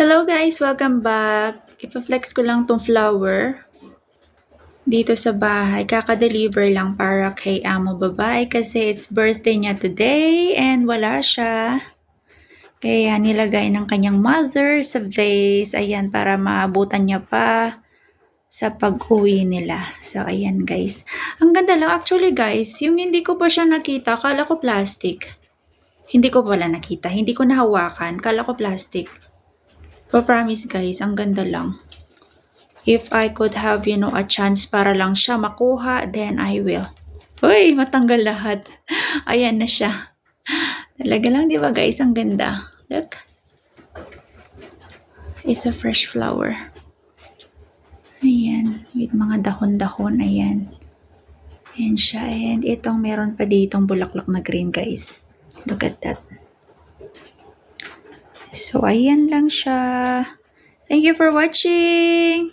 Hello guys! Welcome back! Ipa-flex ko lang tong flower dito sa bahay. Kaka-deliver lang para kay amo babae kasi it's birthday niya today and wala siya. Kaya nilagay ng kanyang mother sa vase. Ayan, para maabutan niya pa sa pag-uwi nila. So, ayan guys. Ang ganda lang. Actually guys, yung hindi ko pa siya nakita, kala ko plastic. Hindi ko pala nakita. Hindi ko nahawakan. Kala ko plastic. Promise guys, ang ganda lang. If I could have, a chance para lang siya makuha, then I will. Uy, matanggal lahat. Ayan na siya. Talaga lang, di ba guys? Ang ganda. Look. It's a fresh flower. Ayan. With mga dahon-dahon. Ayan. Ayan siya. And itong meron pa ditong bulaklak na green guys. Look at that. So, ayan lang siya. Thank you for watching.